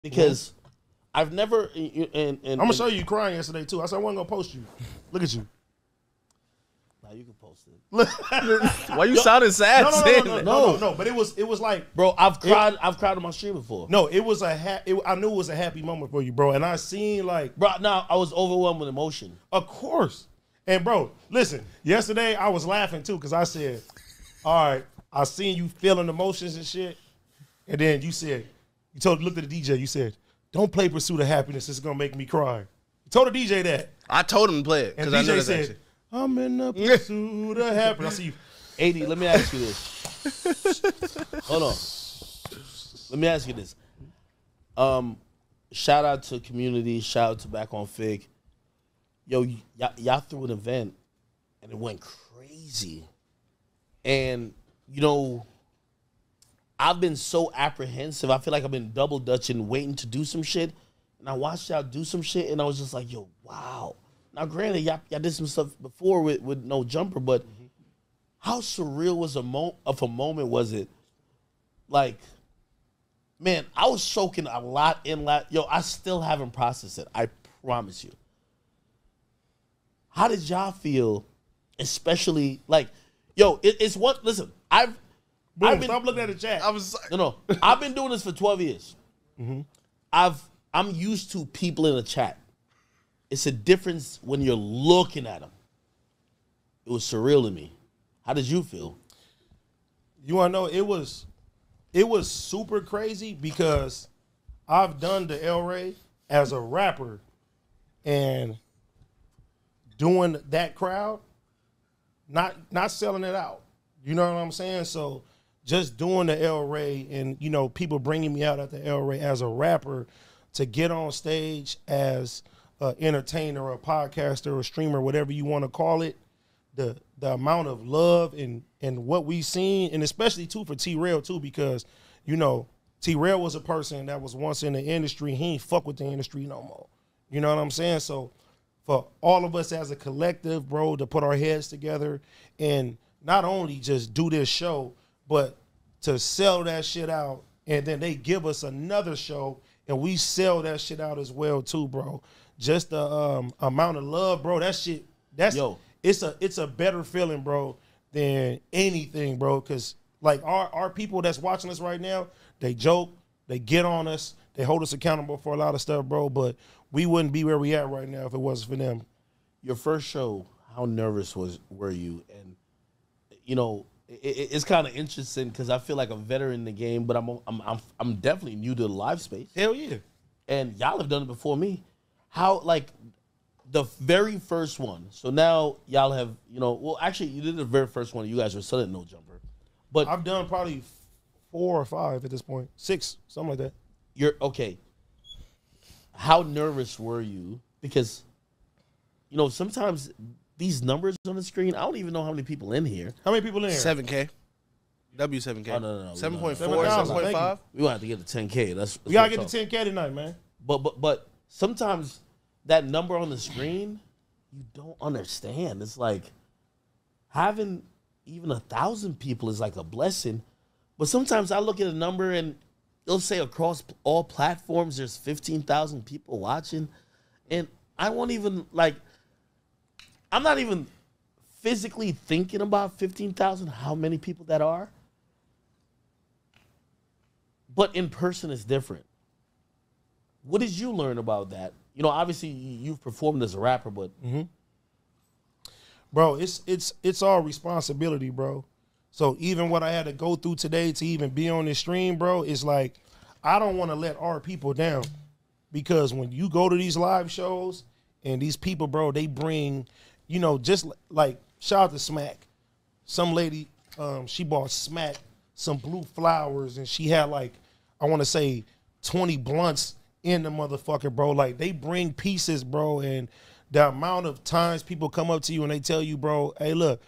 because I've never. I'm gonna show you crying yesterday too. I said I wasn't gonna post you. Look at you. Now you can post it. Why you sounding sad? No. But it was like, bro, I've cried on my stream before. No, it was I knew it was a happy moment for you, bro. And I seen like, bro, now I was overwhelmed with emotion. Of course. And bro, listen, yesterday I was laughing too because I said, all right, I seen you feeling emotions and shit. And then you said, looked at the DJ, you said, don't play Pursuit of Happiness, it's gonna make me cry. You told the DJ that. I told him to play it. And DJ said, I'm in the pursuit of happiness. I see you. 80, let me ask you this. Hold on. Let me ask you this. Shout out to community, shout out to Back on Fig. Yo, y'all threw an event and it went crazy. And, you know, I've been so apprehensive. I feel like I've been double dutching, waiting to do some shit. And I watched y'all do some shit and I was just like, yo, wow. Now, granted, y'all did some stuff before with no jumper, but how surreal was of a moment was it? Like, man, I was soaking a lot in that. Yo, I still haven't processed it. I promise you. How did y'all feel, especially, like, yo, it's what, listen, I've been, stop looking at the chat. No, I've been doing this for 12 years. I'm used to people in the chat. It's a difference when you're looking at them. It was surreal to me. How did you feel? You want to know, it was super crazy because I've done the El Rey as a rapper and doing that crowd, not selling it out. You know what I'm saying? So just doing the El Rey and, you know, people bringing me out at the El Rey as a rapper to get on stage as an entertainer or a podcaster or a streamer, whatever you want to call it, the amount of love and what we've seen, and especially too for T-Rail too, because, you know, T-Rail was a person that was once in the industry. He ain't fuck with the industry no more. You know what I'm saying? So for all of us as a collective, bro, to put our heads together and not only just do this show, but to sell that shit out, and then they give us another show and we sell that shit out as well too, bro. Just the amount of love, bro. That shit, it's a better feeling, bro, than anything, bro. Cause like our people that's watching us right now, they joke, they get on us, they hold us accountable for a lot of stuff, bro. But we wouldn't be where we at right now if it wasn't for them. Your first show, how nervous were you? And you know, it's kind of interesting because I feel like a veteran in the game, but I'm definitely new to the live space. Hell yeah. And y'all have done it before me. How, like, the very first one. So now y'all have, you know, well, actually, you did the very first one. You guys were still at No Jumper. But I've done probably 4 or 5 at this point. 6, something like that. You're, okay. How nervous were you? Because, you know, sometimes these numbers on the screen, I don't even know how many people in here. How many people in here? 7K. W7K. Oh, no. 7.4, 7.5. We gonna have to get to 10K. That's we gotta get to 10K tonight, man. But sometimes that number on the screen, you don't understand. It's like having even 1,000 people is like a blessing. But sometimes I look at a number and it'll say across all platforms there's 15,000 people watching, and I won't even, like, I'm not even physically thinking about 15,000, how many people that are. But in person it's different. What did you learn about that? You know, obviously you've performed as a rapper, but bro, it's all responsibility, bro. So even what I had to go through today to even be on this stream, bro, is like, I don't want to let our people down, because when you go to these live shows and these people, bro, they bring, you know, just like, shout out to Smack. Some lady, she bought Smack some blue flowers, and she had like, I want to say 20 blunts in the motherfucker, bro. Like, they bring pieces, bro, and the amount of times people come up to you and they tell you, bro, hey, look,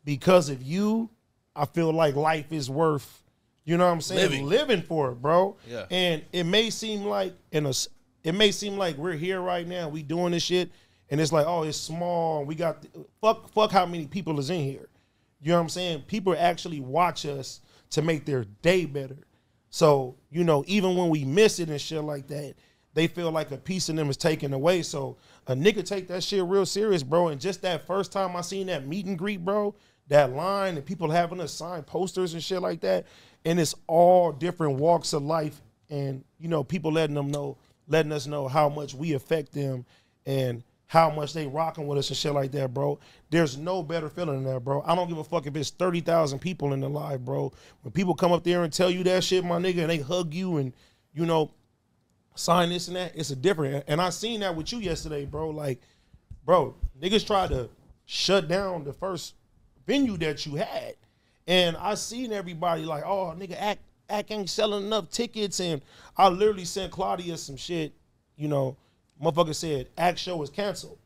because of you, I feel like life is worth, you know what I'm saying, living for it, bro. Yeah. And it may seem like we're here right now, we doing this shit, and it's like, oh, it's small, we got fuck how many people is in here. You know what I'm saying? People actually watch us to make their day better. So, you know, even when we miss it and shit like that, they feel like a piece of them is taken away. So a nigga take that shit real serious, bro. And just that first time I seen that meet and greet, bro, that line and people having us sign posters and shit like that, and it's all different walks of life, and you know, people letting us know how much we affect them and how much they rocking with us and shit like that, bro. There's no better feeling than that, bro. I don't give a fuck if it's 30,000 people in the live, bro. When people come up there and tell you that shit, my nigga, and they hug you and, you know, sign this and that, it's a different. And I seen that with you yesterday, bro. Like, bro, niggas tried to shut down the first venue that you had. And I seen everybody like, oh, nigga, Act ain't selling enough tickets. And I literally sent Claudia some shit, you know, motherfucker said, Act show is canceled.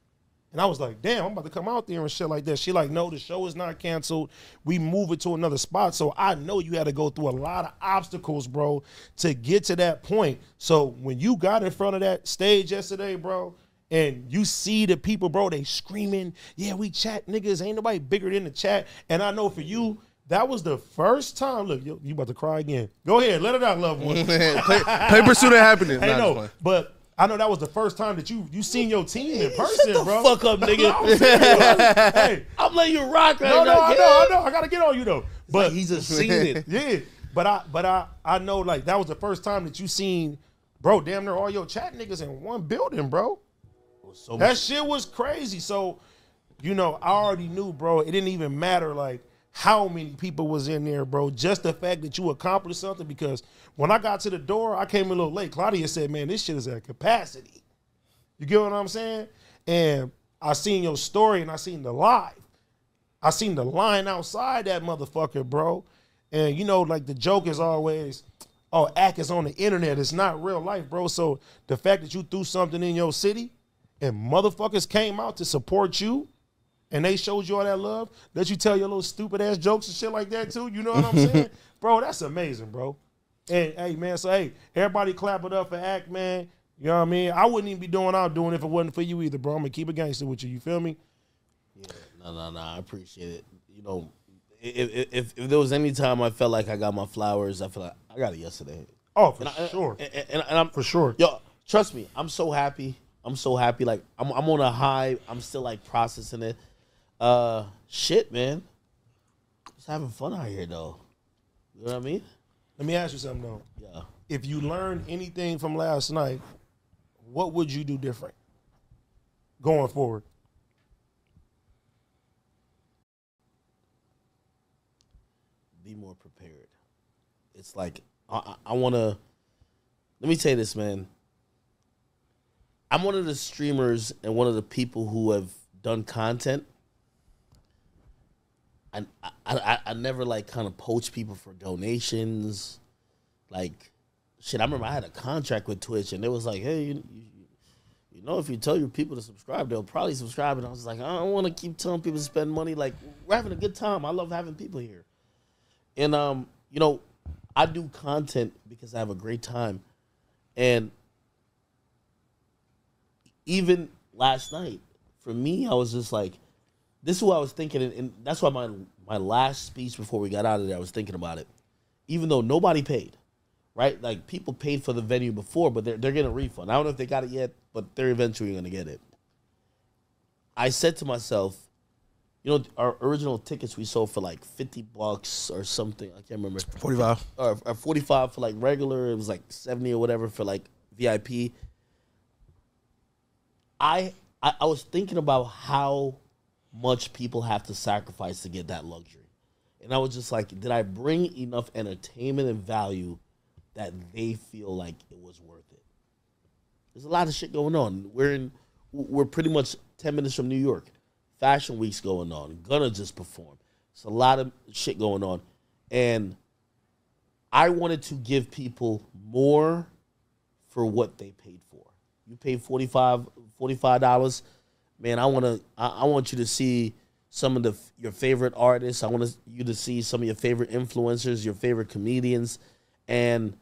And I was like, damn, I'm about to come out there and shit like that. She like, no, the show is not canceled. We move it to another spot. So I know you had to go through a lot of obstacles, bro, to get to that point. So when you got in front of that stage yesterday, bro, and you see the people, bro, they screaming, yeah, we chat niggas. Ain't nobody bigger than the chat. And I know for you, that was the first time. Look, you about to cry again. Go ahead, let it out, loved one. Play Pursuit of Happiness. Hey, no, but I know that was the first time that you seen your team in person, Shut the bro. fuck up, nigga. Hey, I'm letting you rock right no, now. I know. I gotta get on you though. But Like, he's just seen it. yeah, but I know like that was the first time that you seen, bro. Damn near all your chat niggas in one building, bro. So That much. shit was crazy. So, you know, I already knew, bro. It didn't even matter like how many people was in there, bro. Just the fact that you accomplished something. Because when I got to the door, I came a little late. Claudia said, man, this shit is at capacity. You get what I'm saying? And I seen your story and I seen the live. I seen the line outside that motherfucker, bro. And you know, like the joke is always, oh, Act is on the internet. It's not real life, bro. So the fact that you threw something in your city and motherfuckers came out to support you and they showed you all that love, let you tell your little stupid ass jokes and shit like that too. You know what I'm saying? Bro, that's amazing, bro. And hey, man, so hey, everybody clap it up for Act, man. You know what I mean? I wouldn't even be doing what I'm doing if it wasn't for you either, bro. I'm gonna keep it gangster with you. You feel me? Yeah, no, I appreciate it. You know, if there was any time I felt like I got my flowers, I feel like I got it yesterday. Oh, for sure. And I'm For sure. Yo, trust me, I'm so happy. I'm so happy. Like I'm on a high. I'm still like processing it. Shit, man. Just having fun out here though. You know what I mean? Let me ask you something though. Yeah. If you learned anything from last night, what would you do different going forward? Be more prepared. It's like I want to. Let me tell you this, man. I'm one of the streamers and one of the people who have done content. I never like kind of poach people for donations. Like, shit, I remember I had a contract with Twitch and it was like, hey, you know, if you tell your people to subscribe, they'll probably subscribe. And I was like, I don't want to keep telling people to spend money. Like, we're having a good time. I love having people here. And, you know, I do content because I have a great time. And even last night, for me, I was just like, this is what I was thinking. And that's why my last speech before we got out of there, I was thinking about it. Even though nobody paid, right? Like, people paid for the venue before, but they're getting a refund. I don't know if they got it yet, but they're eventually going to get it. I said to myself, you know, our original tickets we sold for like $50 or something. I can't remember. 45. Or 45 for like regular. It was like 70 or whatever for like VIP. I was thinking about how much people have to sacrifice to get that luxury. And I was just like, did I bring enough entertainment and value that they feel like it was worth it? There's a lot of shit going on. We're pretty much 10 minutes from New York. Fashion Week's going on. Gunna just performed. It's a lot of shit going on. And I wanted to give people more for what they paid for. You paid $45, man. I want you to see some of your favorite artists. I want you to see some of your favorite influencers, your favorite comedians, and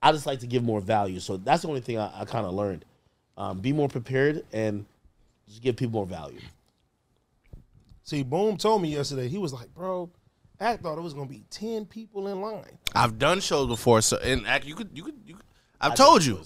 I just like to give more value. So that's the only thing I kind of learned. Be more prepared and just give people more value. See, Boom told me yesterday, he was like, bro, I thought it was gonna be 10 people in line. I've done shows before, so and you could. I've told you.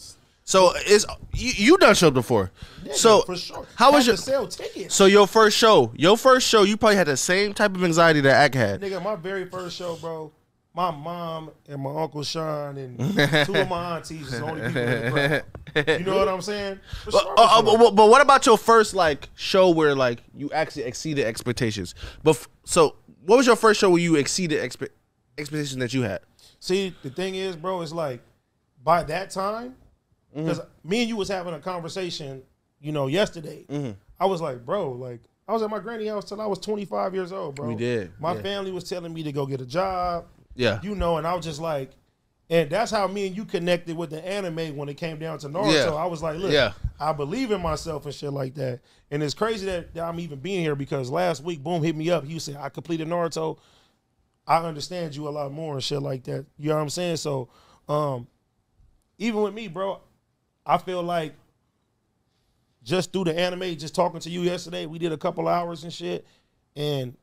So it's you done shows before. Yeah, so for sure. How was Had your to sell tickets? So your first show, you probably had the same type of anxiety that Ack had. Nigga, my very first show, bro. My mom and my Uncle Sean and 2 of my aunties was the only people in the crowd. You know what I'm saying? For sure, But what about your first like show where like you actually exceeded expectations? But so what was your first show where you exceeded expectations that you had? See, the thing is, bro, it's like by that time, because me and you was having a conversation, you know, yesterday. I was like, bro, like I was at my granny house till I was 25 years old, bro. We did. My family was telling me to go get a job. Yeah. You know, and I was just like, and that's how me and you connected with the anime when it came down to Naruto. Yeah. I was like, look, I believe in myself and shit like that. And it's crazy that I'm even being here because last week, Boom hit me up. He said, I completed Naruto. I understand you a lot more and shit like that. You know what I'm saying? So, even with me, bro, I feel like just through the anime, just talking to you yesterday, we did a couple hours and shit. And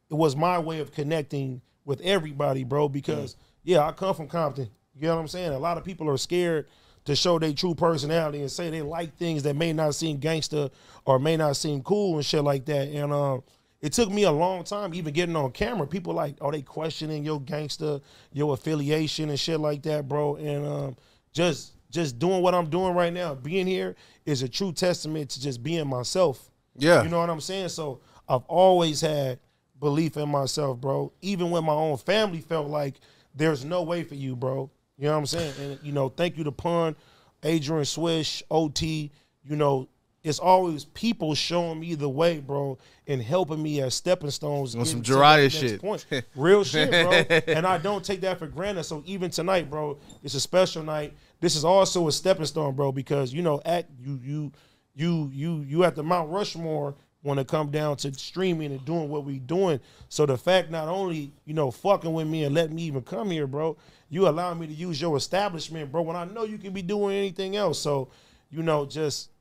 it was my way of connecting with everybody, bro, because, I come from Compton. You know what I'm saying? A lot of people are scared to show their true personality and say they like things that may not seem gangster or may not seem cool and shit like that. And it took me a long time even getting on camera. People like, are they questioning your gangster, your affiliation and shit like that, bro? And just doing what I'm doing right now, being here is a true testament to just being myself. Yeah. You know what I'm saying? So I've always had belief in myself, bro. Even when my own family felt like there's no way for you, bro. You know what I'm saying? And, you know, thank you to Pun, Adrian Swish, OT. You know, it's always people showing me the way, bro, and helping me as stepping stones. On some Jiraiya shit. Point. Real shit, bro. And I don't take that for granted. So even tonight, bro, it's a special night. This is also a stepping stone, bro, because, you know, you at the Mount Rushmore when it come down to streaming and doing what we doing. So the fact not only, you know, fucking with me and letting me even come here, bro, you allow me to use your establishment, bro, when I know you can be doing anything else. So, you know, just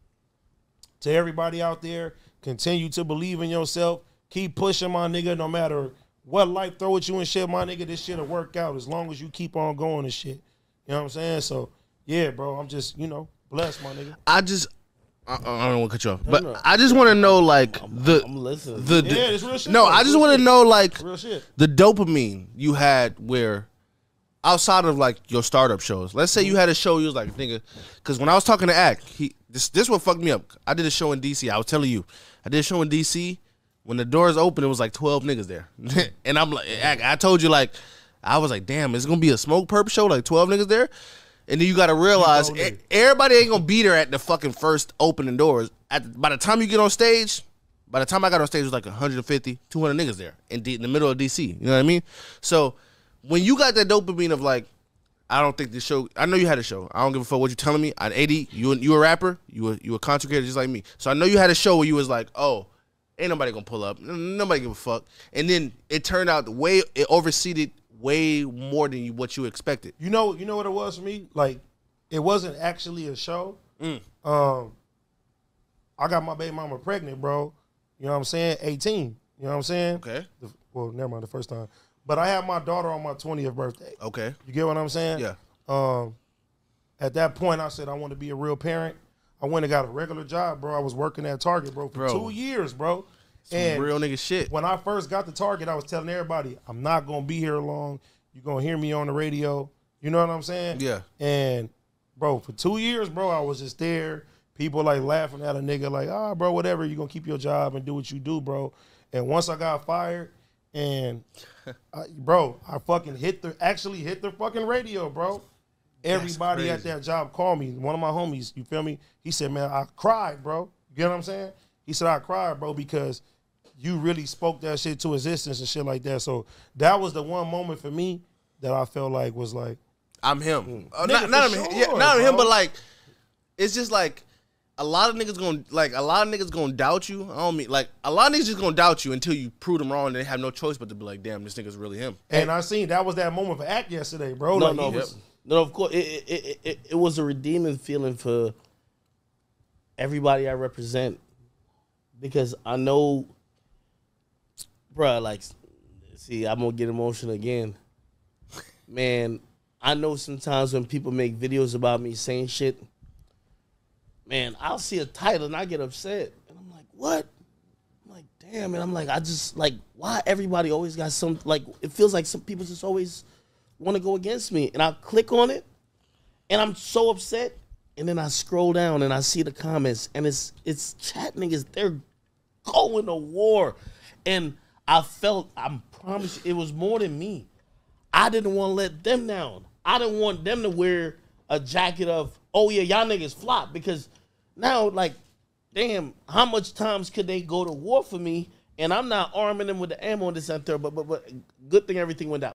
to everybody out there, continue to believe in yourself. Keep pushing, my nigga, no matter what life throw at you and shit, my nigga, this shit'll work out as long as you keep on going and shit. You know what I'm saying? So, yeah, bro, I'm just, you know, blessed, my nigga. I don't want to cut you off, but I just want to know, like, I'm listening. Yeah, it's real shit. No, bro. I just want to know, like, Real shit. the dopamine you had where outside of, like, your startup shows. Let's say you had a show, you was like, nigga, because when I was talking to Ack, this what fucked me up. I did a show in D.C. I was telling you. I did a show in D.C. When the doors opened, it was like 12 niggas there. And I'm like, Ack, I told you, like, I was like, damn, is it going to be a smoke perp show, like 12 niggas there? And then you got to realize everybody ain't going to be there at the fucking first opening doors. By the time you get on stage, by the time I got on stage, it was like 150, 200 niggas there in the middle of D.C. You know what I mean? So when you got that dopamine of like, I don't think this show, I know you had a show. I don't give a fuck what you're telling me. At 80, you a rapper, you a content creator just like me. So I know you had a show where you was like, oh, ain't nobody going to pull up. Nobody give a fuck. And then it turned out it overseeded way more than what you expected. You know what it was for me? Like, it wasn't actually a show. I got my baby mama pregnant, bro. You know what I'm saying? 18. You know what I'm saying? Okay. Well, never mind, the first time. But I had my daughter on my 20th birthday. Okay. You get what I'm saying? Yeah. At that point, I said I want to be a real parent. I went and got a regular job, bro. I was working at Target, bro, for 2 years, bro. Some real nigga shit. When I first got to Target, I was telling everybody, I'm not going to be here long. You're going to hear me on the radio. You know what I'm saying? Yeah. And, bro, for 2 years, bro, I was just there. People, like, laughing at a nigga like, bro, whatever. You're going to keep your job and do what you do, bro. And once I got fired and, I fucking hit the fucking radio, bro. Everybody at that job called me. One of my homies, you feel me? He said, man, I cried, bro. You get what I'm saying? He said, I cried, bro, because you really spoke that shit to existence and shit like that. So that was the one moment for me that I felt like was like, I'm him. Nigga, not for him. sure, Yeah, not him, bro. but like, it's just like a lot of niggas gonna doubt you. I don't mean like a lot of niggas just gonna doubt you until you prove them wrong and they have no choice but to be like, damn, this nigga's really him. And I seen that was that moment for Act yesterday, bro. No, like, no, of course, it was a redeeming feeling for everybody I represent because I know, bruh, like See, I'm gonna get emotional again. Man, I know sometimes when people make videos about me saying shit, man, I'll see a title and I get upset. And I'm like, what? I'm like, damn. And I'm like, I just, like, why everybody always got some, like, it feels like some people just always want to go against me. And I'll click on it and I'm so upset. And then I scroll down and I see the comments and it's chat niggas. They're going to war. And I promise you, it was more than me. I didn't want to let them down. I didn't want them to wear a jacket of, oh yeah, y'all niggas flop. Because now, like, damn, how much times could they go to war for me? And I'm not arming them with the ammo and this and that. But good thing everything went down.